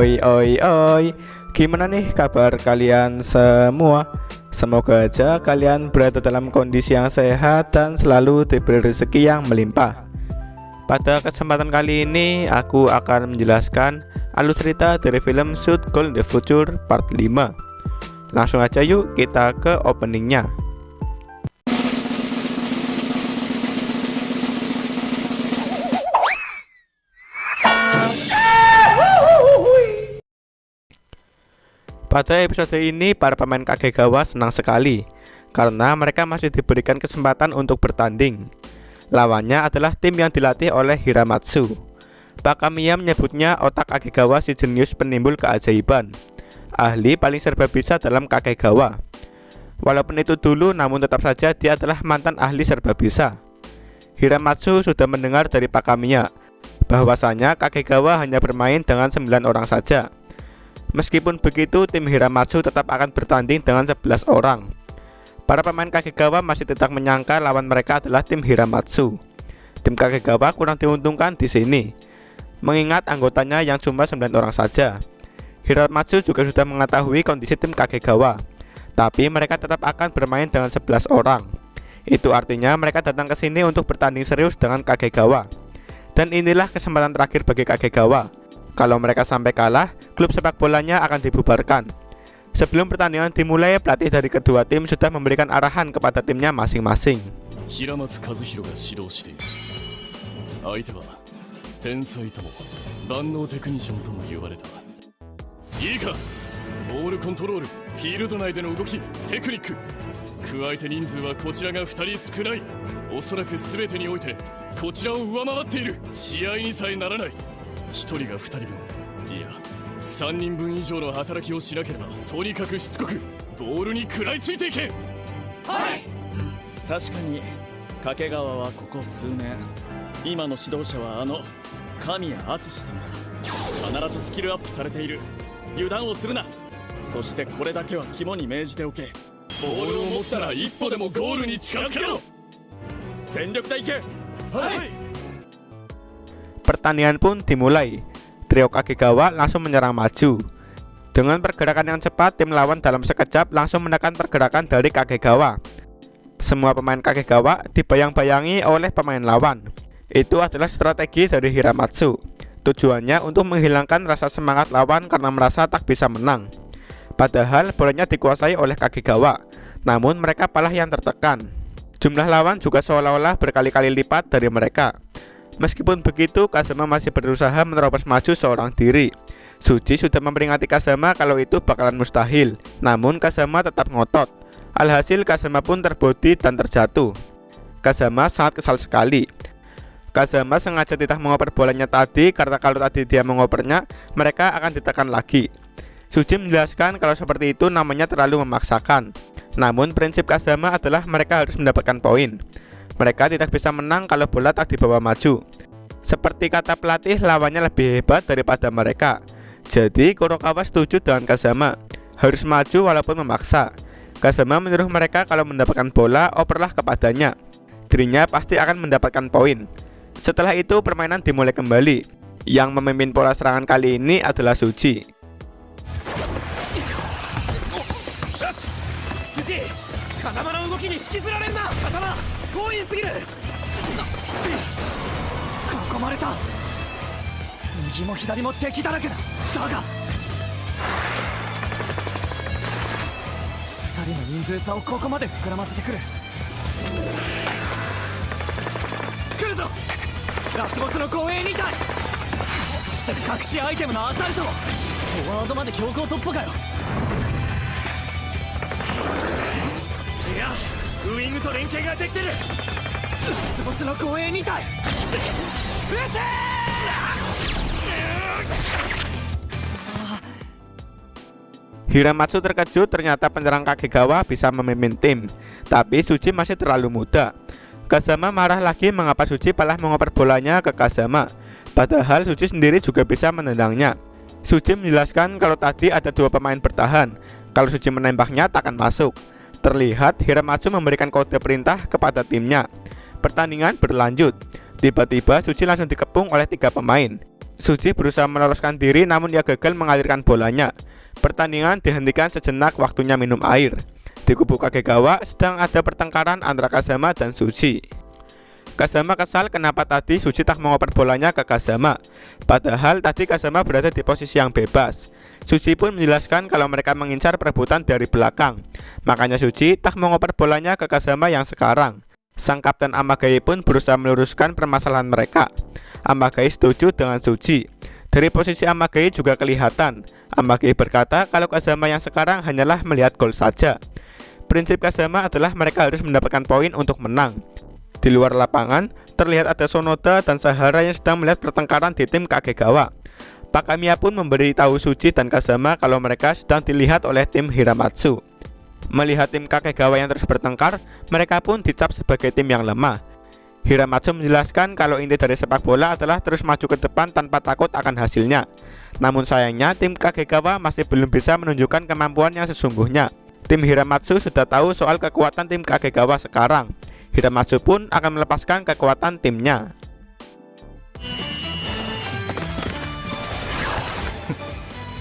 Oi oi oi, gimana nih kabar kalian semua? Semoga aja kalian berada dalam kondisi yang sehat dan selalu diberi rezeki yang melimpah. Pada kesempatan kali ini aku akan menjelaskan alur cerita dari film Shoot Goal in the Future Part 5. Langsung aja yuk kita ke openingnya. Pada episode ini, para pemain Kagegawa senang sekali karena mereka masih diberikan kesempatan untuk bertanding. Lawannya adalah tim yang dilatih oleh Hiramatsu. Pak Kamiya menyebutnya otak Kagegawa si jenius penimbul keajaiban, ahli paling serba bisa dalam Kagegawa. Walaupun itu dulu, namun tetap saja dia adalah mantan ahli serba bisa. Hiramatsu sudah mendengar dari Pak Kamiya bahwasanya Kagegawa hanya bermain dengan 9 orang saja. Meskipun begitu, tim Hiramatsu tetap akan bertanding dengan 11 orang. Para pemain Kagegawa masih tidak menyangka lawan mereka adalah tim Hiramatsu. Tim Kagegawa kurang diuntungkan di sini, mengingat anggotanya yang cuma 9 orang saja. Hiramatsu juga sudah mengetahui kondisi tim Kagegawa, tapi mereka tetap akan bermain dengan 11 orang. Itu artinya mereka datang ke sini untuk bertanding serius dengan Kagegawa. Dan inilah kesempatan terakhir bagi Kagegawa. Kalau mereka sampai kalah, klub sepak bolanya akan dibubarkan. Sebelum pertandingan dimulai, pelatih dari kedua tim sudah memberikan arahan kepada timnya masing-masing. Hiramatsu Kazuhiroが指導している。相手は天才とも万能テクニシャンとも言われた。いいか、ボールコントロール、フィールド内での動き、テクニック、加えて人数はこちらが2人少ない。おそらく全てにおいてこちらを上回っている。試合にさえならない。1人が2人分、いや3人分以上の働きをしなければ、とにかくしつこくボールに食らいついていけ。はい。確かに掛川はここ数年、今の指導者は神谷敦さんだ。必ずスキルアップされている。油断をするな。そしてこれだけは肝に銘じておけ。ボールを持ったら一歩でもゴールに近づけろ。全力でいけ。はい。Pertandingan pun dimulai. Trio Kagegawa langsung menyerang maju. Dengan pergerakan yang cepat, tim lawan dalam sekejap langsung menekan pergerakan dari Kagegawa. Semua pemain Kagegawa dibayang-bayangi oleh pemain lawan. Itu adalah strategi dari Hiramatsu. Tujuannya untuk menghilangkan rasa semangat lawan karena merasa tak bisa menang. Padahal bolanya dikuasai oleh Kagegawa, namun mereka malah yang tertekan. Jumlah lawan juga seolah-olah berkali-kali lipat dari mereka. Meskipun begitu, Kazama masih berusaha menerobos maju seorang diri. Suji sudah memperingati Kazama kalau itu bakalan mustahil, namun Kazama tetap ngotot. Alhasil Kazama pun terbodi dan terjatuh. Kazama sangat kesal sekali. Kazama sengaja tidak mengoper bolanya tadi karena kalau tadi dia mengopernya, mereka akan ditekan lagi. Suji menjelaskan kalau seperti itu namanya terlalu memaksakan. Namun prinsip Kazama adalah mereka harus mendapatkan poin. Mereka tidak bisa menang kalau bola tak dibawa maju. Seperti kata pelatih, lawannya lebih hebat daripada mereka. Jadi Kurokawa setuju dengan Kazama, harus maju walaupun memaksa. Kazama menyuruh mereka kalau mendapatkan bola, operlah kepadanya. Dirinya pasti akan mendapatkan poin. Setelah itu permainan dimulai kembali. Yang memimpin pola serangan kali ini adalah Suji. Suji, Kazamaの動きに引きずられんな。Kazama、強引すぎる。囲まれた。右も左も敵だらけだ。だが2人の人数差をここまで膨らませてくる。来るぞ、ラスボスの護衛2体。そして隠しアイテムのアサルト。フォワードまで強行突破かよ。いや、ウイングと連携ができてる。ラスボスの護衛2体。撃てHiramatsu terkejut ternyata penyerang Kagegawa bisa memimpin tim, tapi Suji masih terlalu muda. Kazama marah lagi mengapa Suji malah mengoper bolanya ke Kazama, padahal Suji sendiri juga bisa menendangnya. Suji menjelaskan kalau tadi ada 2 pemain bertahan, kalau Suji menembaknya takkan masuk. Terlihat Hiramatsu memberikan kode perintah kepada timnya. Pertandingan berlanjut. Tiba-tiba Suji langsung dikepung oleh 3 pemain. Suji berusaha meloloskan diri namun ia gagal mengalirkan bolanya. Pertandingan dihentikan sejenak waktunya minum air. Di kubu Kagegawa sedang ada pertengkaran antara Kazama dan Suji. Kazama kesal kenapa tadi Suji tak mengoper bolanya ke Kazama. Padahal tadi Kazama berada di posisi yang bebas. Suji pun menjelaskan kalau mereka mengincar perebutan dari belakang. Makanya Suji tak mengoper bolanya ke Kazama yang sekarang. Sang kapten Amagai pun berusaha meluruskan permasalahan mereka. Amagai setuju dengan Suji. Dari posisi Amagai juga kelihatan Amagai berkata kalau Kazama yang sekarang hanyalah melihat gol saja. Prinsip Kazama adalah mereka harus mendapatkan poin untuk menang. Di luar lapangan terlihat ada Sonoda dan Sahara yang sedang melihat pertengkaran di tim Kagegawa. Pak Kamiya pun memberitahu Suji dan Kazama kalau mereka sedang dilihat oleh tim Hiramatsu. Melihat tim Kagegawa yang terus bertengkar, mereka pun dicap sebagai tim yang lemah. Hiramatsu menjelaskan kalau inti dari sepak bola adalah terus maju ke depan tanpa takut akan hasilnya. Namun sayangnya tim Kagegawa masih belum bisa menunjukkan kemampuan yang sesungguhnya. Tim Hiramatsu sudah tahu soal kekuatan tim Kagegawa sekarang. Hiramatsu pun akan melepaskan kekuatan timnya.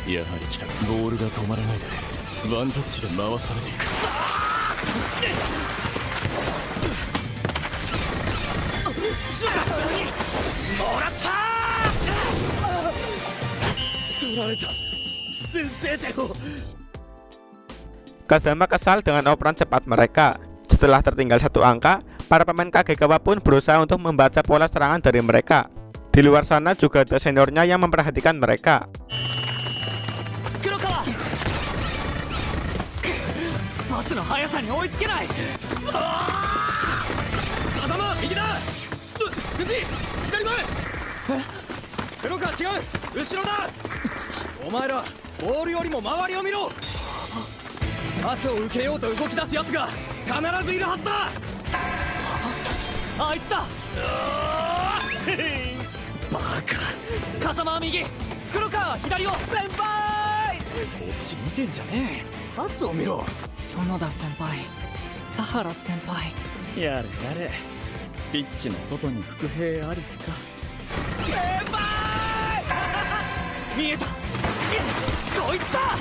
Yaはり来た。ボールが止まらないでワンタッチで回されていく。もらった取られた先制点を。Kazama kesal dengan operan cepat mereka. Setelah tertinggal 1 angka, para pemain Kagegawa pun berusaha untuk membaca pola serangan dari mereka. Di luar sana juga ada seniornya yang memperhatikan mereka. Kurokawaパスの速さに追いつけない。頭右だ。辻左前。黒川違う後ろだ。お前らボールよりも周りを見ろ。パスを受けようと動き出すやつが必ずいるはずだ。あいつだ。バカ。風間は右、黒川は左を。先輩こっち見てんじゃねえ、パスを見ろ。園田先輩、佐原先輩。やれやれ、ピッチの外に伏兵ありか。先輩見えた、こいつだ。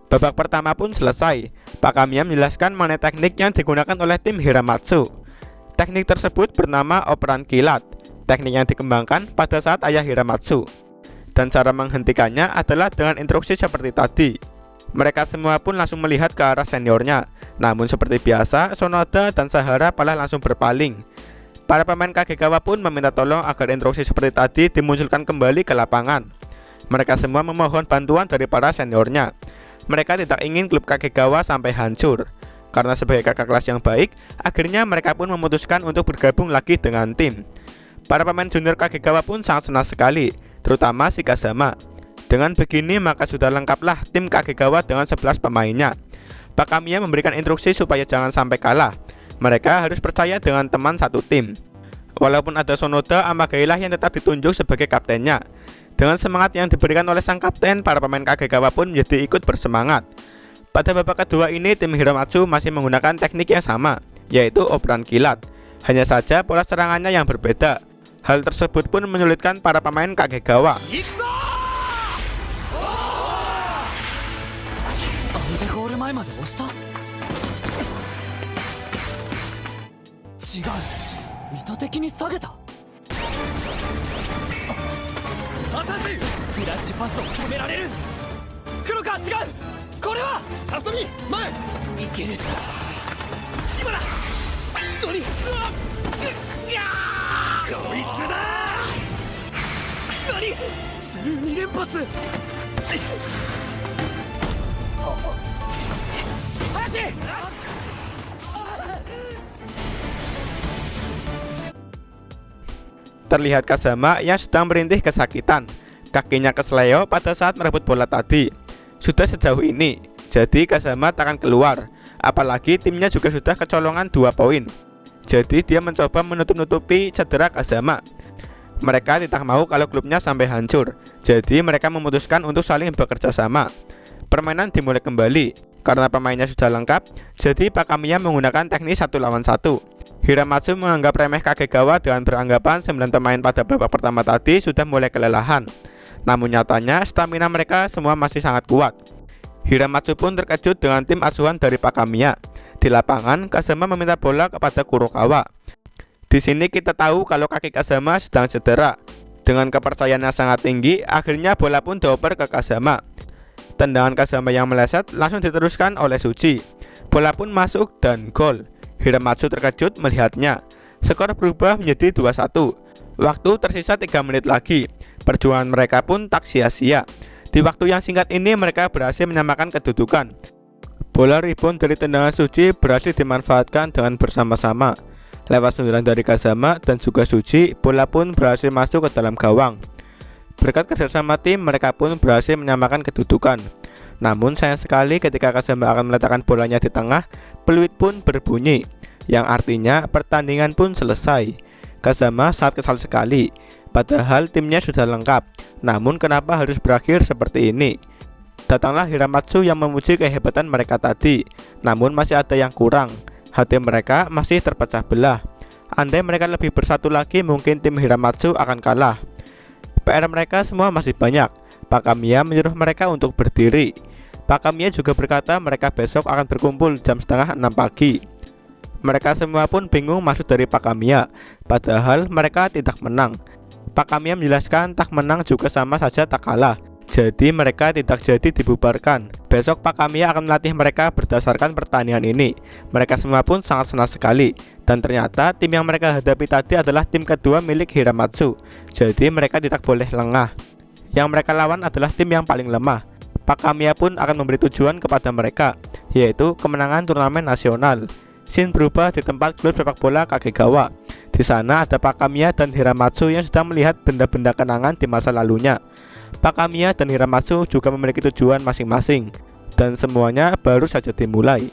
Babak pertama pun selesai. Pak Kamiya menjelaskan mengenai teknik yang digunakan oleh tim Hiramatsu. Teknik tersebut bernama operan kilat. Teknik yang dikembangkan pada saat ayah Hiramatsu. Dan cara menghentikannya adalah dengan instruksi seperti tadi. Mereka semua pun langsung melihat ke arah seniornya. Namun seperti biasa, Sonoda dan Sahara malah langsung berpaling. Para pemain Kagegawa pun meminta tolong agar instruksi seperti tadi dimunculkan kembali ke lapangan. Mereka semua memohon bantuan dari para seniornya. Mereka tidak ingin klub Kagegawa sampai hancur. Karena sebagai kakak kelas yang baik, akhirnya mereka pun memutuskan untuk bergabung lagi dengan tim. Para pemain junior Kagegawa pun sangat senang sekali, terutama si Kazama. Dengan begini maka sudah lengkaplah tim Kagegawa dengan 11 pemainnya. Pak Kamiya memberikan instruksi supaya jangan sampai kalah. Mereka harus percaya dengan teman satu tim. Walaupun ada Sonoda, Amagai lah yang tetap ditunjuk sebagai kaptennya. Dengan semangat yang diberikan oleh sang kapten, para pemain Kagegawa pun menjadi ikut bersemangat. Pada babak kedua ini, tim Hiramatsu masih menggunakan teknik yang sama, yaitu operan kilat. Hanya saja pola serangannya yang berbeda. Hal tersebut pun menyulitkan para pemain Kagegawa. Terlihat Kazama yang sedang merintih kesakitan. Kakinya kesleo pada saat merebut bola tadi. Sudah sejauh ini, jadi Kazama tak akan keluar. Apalagi timnya juga sudah kecolongan 2 poin. Jadi dia mencoba menutup-nutupi cedera Kazama. Mereka tidak mau kalau klubnya sampai hancur. Jadi mereka memutuskan untuk saling bekerja sama. Permainan dimulai kembali. Karena pemainnya sudah lengkap, jadi Pak Kamiya menggunakan teknik 1 lawan 1. Hiramatsu menganggap remeh Kagegawa dengan beranggapan 9 pemain pada babak pertama tadi sudah mulai kelelahan. Namun nyatanya stamina mereka semua masih sangat kuat. Hiramatsu pun terkejut dengan tim asuhan dari Pak Kamiya. Di lapangan, Kazama meminta bola kepada Kurokawa. Di sini kita tahu kalau kaki Kazama sedang cedera. Dengan kepercayaan yang sangat tinggi, akhirnya bola pun dioper ke Kazama. Tendangan Kazama yang meleset langsung diteruskan oleh Shuji. Bola pun masuk dan gol. Hiramatsu terkejut melihatnya. Skor berubah menjadi 2-1. Waktu tersisa 3 menit lagi. Perjuangan mereka pun tak sia-sia. Di waktu yang singkat ini mereka berhasil menyamakan kedudukan. Bola rebound dari tendangan Shuji berhasil dimanfaatkan dengan bersama-sama. Lewat sundulan dari Kazama dan juga Shuji, bola pun berhasil masuk ke dalam gawang. Berkat kerjasama tim, mereka pun berhasil menyamakan kedudukan. Namun sayang sekali ketika Kazama akan meletakkan bolanya di tengah, peluit pun berbunyi, yang artinya pertandingan pun selesai. Kazama sangat kesal sekali, padahal timnya sudah lengkap. Namun kenapa harus berakhir seperti ini? Datanglah Hiramatsu yang memuji kehebatan mereka tadi, namun masih ada yang kurang. Hati mereka masih terpecah belah. Andai mereka lebih bersatu lagi, mungkin tim Hiramatsu akan kalah. PR mereka semua masih banyak. Pak Kamiya menyuruh mereka untuk berdiri. Pak Kamiya juga berkata mereka besok akan berkumpul jam setengah 6 pagi. Mereka semua pun bingung maksud dari Pak Kamiya, padahal mereka tidak menang. Pak Kamiya menjelaskan tak menang juga sama saja tak kalah. Jadi mereka tidak jadi dibubarkan. Besok Pak Kamiya akan melatih mereka berdasarkan pertandingan ini. Mereka semua pun sangat senang sekali. Dan ternyata tim yang mereka hadapi tadi adalah tim kedua milik Hiramatsu. Jadi mereka tidak boleh lengah. Yang mereka lawan adalah tim yang paling lemah. Pak Kamiya pun akan memberi tujuan kepada mereka, yaitu kemenangan turnamen nasional. Scene berubah di tempat klub sepak bola Kagegawa. Di sana ada Pak Kamiya dan Hiramatsu yang sedang melihat benda-benda kenangan di masa lalunya. Pak Kamiya dan Hiramatsu juga memiliki tujuan masing-masing, dan semuanya baru saja dimulai.